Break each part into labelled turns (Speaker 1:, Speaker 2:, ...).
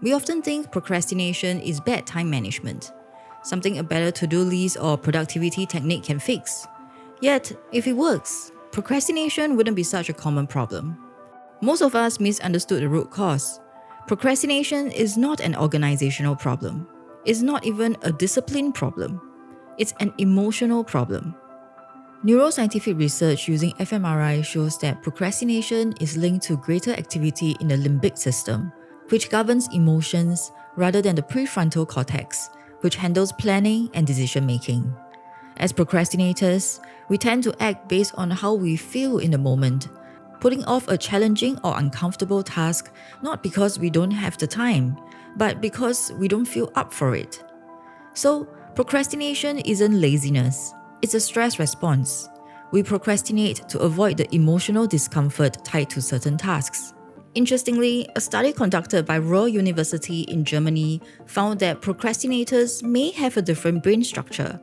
Speaker 1: We often think procrastination is bad time management, something a better to-do list or productivity technique can fix. Yet, if it works, procrastination wouldn't be such a common problem. Most of us misunderstood the root cause. Procrastination is not an organizational problem. It's not even a discipline problem. It's an emotional problem. Neuroscientific research using fMRI shows that procrastination is linked to greater activity in the limbic system, which governs emotions rather than the prefrontal cortex, which handles planning and decision-making. As procrastinators, we tend to act based on how we feel in the moment, putting off a challenging or uncomfortable task not because we don't have the time, but because we don't feel up for it. So, procrastination isn't laziness, it's a stress response. We procrastinate to avoid the emotional discomfort tied to certain tasks. Interestingly, a study conducted by Ruhr University in Germany found that procrastinators may have a different brain structure.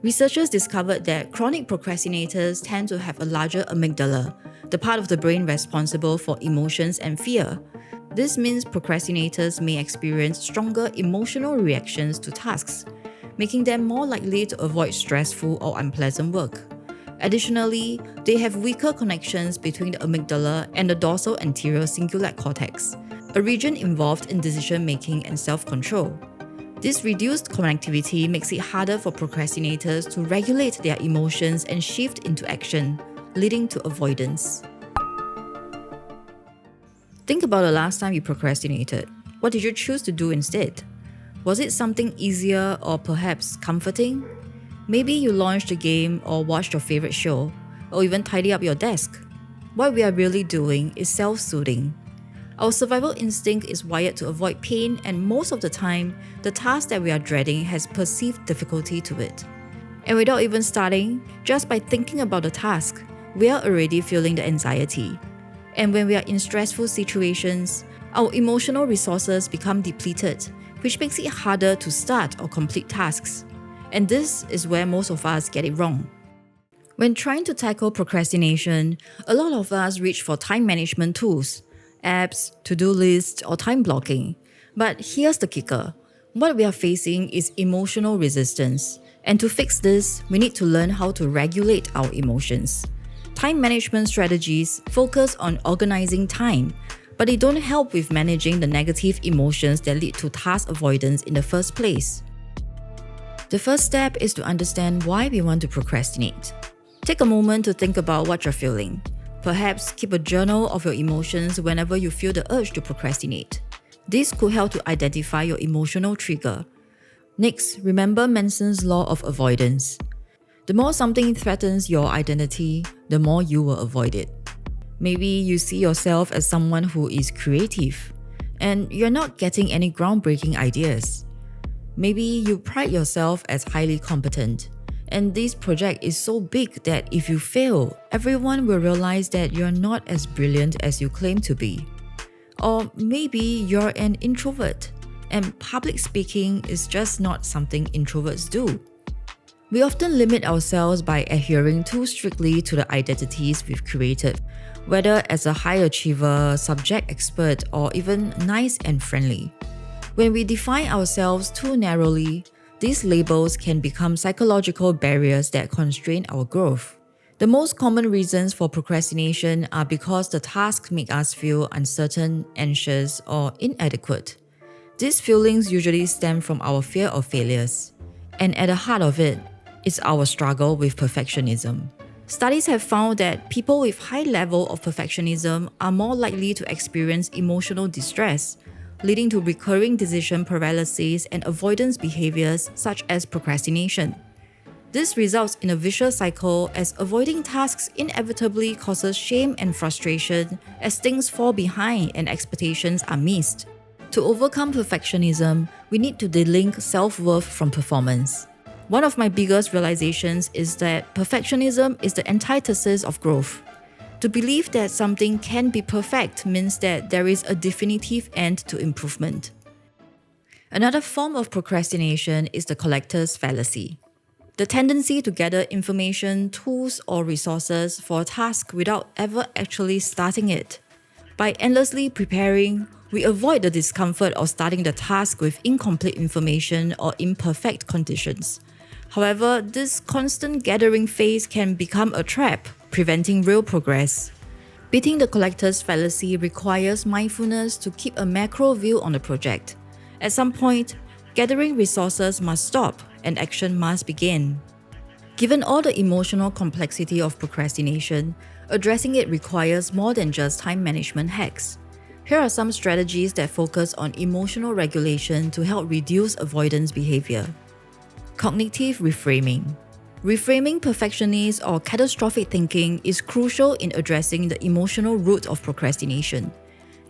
Speaker 1: Researchers discovered that chronic procrastinators tend to have a larger amygdala, the part of the brain responsible for emotions and fear. This means procrastinators may experience stronger emotional reactions to tasks, making them more likely to avoid stressful or unpleasant work. Additionally, they have weaker connections between the amygdala and the dorsal anterior cingulate cortex, a region involved in decision-making and self-control. This reduced connectivity makes it harder for procrastinators to regulate their emotions and shift into action, leading to avoidance. Think about the last time you procrastinated. What did you choose to do instead? Was it something easier or perhaps comforting? Maybe you launched a game or watched your favorite show, or even tidy up your desk. What we are really doing is self-soothing. Our survival instinct is wired to avoid pain, and most of the time, the task that we are dreading has perceived difficulty to it. And without even starting, just by thinking about the task, we are already feeling the anxiety. And when we are in stressful situations, our emotional resources become depleted, which makes it harder to start or complete tasks. And this is where most of us get it wrong. When trying to tackle procrastination, a lot of us reach for time management tools, apps, to-do lists, or time blocking. But here's the kicker. What we are facing is emotional resistance. And to fix this, we need to learn how to regulate our emotions. Time management strategies focus on organizing time, but they don't help with managing the negative emotions that lead to task avoidance in the first place. The first step is to understand why we want to procrastinate. Take a moment to think about what you're feeling. Perhaps keep a journal of your emotions whenever you feel the urge to procrastinate. This could help to identify your emotional trigger. Next, remember Manson's law of avoidance. The more something threatens your identity, the more you will avoid it. Maybe you see yourself as someone who is creative, and you're not getting any groundbreaking ideas. Maybe you pride yourself as highly competent, and this project is so big that if you fail, everyone will realize that you're not as brilliant as you claim to be. Or maybe you're an introvert, and public speaking is just not something introverts do. We often limit ourselves by adhering too strictly to the identities we've created, whether as a high achiever, subject expert, or even nice and friendly. When we define ourselves too narrowly, these labels can become psychological barriers that constrain our growth. The most common reasons for procrastination are because the tasks make us feel uncertain, anxious, or inadequate. These feelings usually stem from our fear of failures. And at the heart of it, is our struggle with perfectionism. Studies have found that people with high level of perfectionism are more likely to experience emotional distress, leading to recurring decision paralysis and avoidance behaviors such as procrastination. This results in a vicious cycle as avoiding tasks inevitably causes shame and frustration as things fall behind and expectations are missed. To overcome perfectionism, we need to delink self-worth from performance. One of my biggest realizations is that perfectionism is the antithesis of growth. To believe that something can be perfect means that there is a definitive end to improvement. Another form of procrastination is the collector's fallacy. The tendency to gather information, tools, or resources for a task without ever actually starting it. By endlessly preparing, We avoid the discomfort of starting the task with incomplete information or imperfect conditions. However, this constant gathering phase can become a trap, preventing real progress. Beating the collector's fallacy requires mindfulness to keep a macro view on the project. At some point, gathering resources must stop and action must begin. Given all the emotional complexity of procrastination, addressing it requires more than just time management hacks. Here are some strategies that focus on emotional regulation to help reduce avoidance behavior. Cognitive reframing. Reframing perfectionist or catastrophic thinking is crucial in addressing the emotional root of procrastination.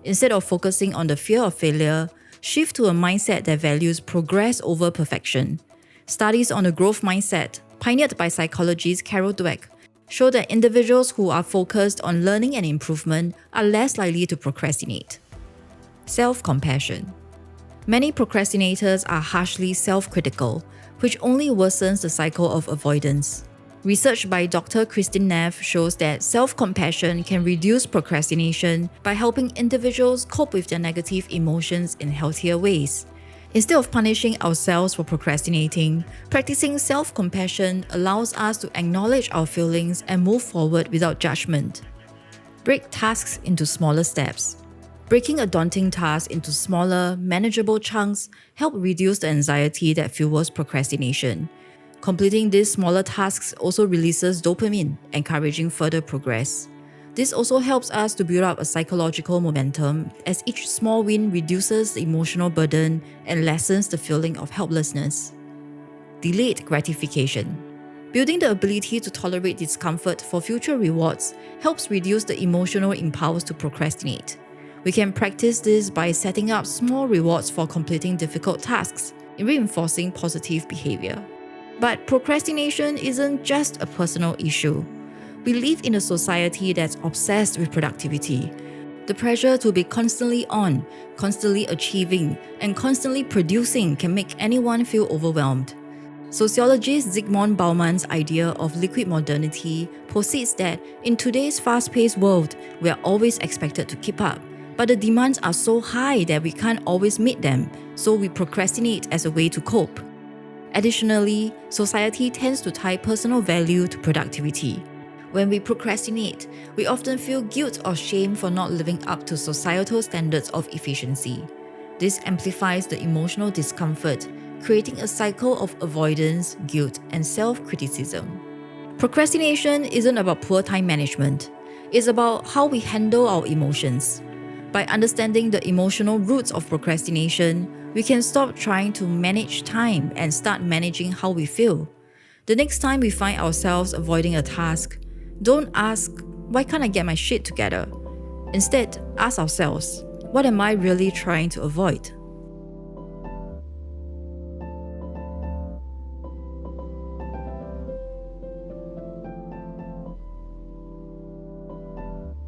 Speaker 1: Instead of focusing on the fear of failure, shift to a mindset that values progress over perfection. Studies on the growth mindset, pioneered by psychologist Dweck, show that individuals who are focused on learning and improvement are less likely to procrastinate. Self-compassion. Many procrastinators are harshly self-critical, which only worsens the cycle of avoidance. Research by Dr. Kristin Neff shows that self-compassion can reduce procrastination by helping individuals cope with their negative emotions in healthier ways. Instead of punishing ourselves for procrastinating, practicing self-compassion allows us to acknowledge our feelings and move forward without judgment. Break tasks into smaller steps. Breaking a daunting task into smaller, manageable chunks helps reduce the anxiety that fuels procrastination. Completing these smaller tasks also releases dopamine, encouraging further progress. This also helps us to build up a psychological momentum, as each small win reduces the emotional burden and lessens the feeling of helplessness. Delayed gratification. Building the ability to tolerate discomfort for future rewards helps reduce the emotional impulse to procrastinate. We can practice this by setting up small rewards for completing difficult tasks, reinforcing positive behavior. But procrastination isn't just a personal issue. We live in a society that's obsessed with productivity. The pressure to be constantly on, constantly achieving, and constantly producing can make anyone feel overwhelmed. Sociologist Zygmunt Bauman's idea of liquid modernity posits that in today's fast-paced world, we are always expected to keep up. But the demands are so high that we can't always meet them, so we procrastinate as a way to cope. Additionally, society tends to tie personal value to productivity. When we procrastinate, we often feel guilt or shame for not living up to societal standards of efficiency. This amplifies the emotional discomfort, creating a cycle of avoidance, guilt, and self-criticism. Procrastination isn't about poor time management. It's about how we handle our emotions. By understanding the emotional roots of procrastination, we can stop trying to manage time and start managing how we feel. The next time we find ourselves avoiding a task, don't ask, "Why can't I get my shit together?" Instead, ask ourselves, "What am I really trying to avoid?"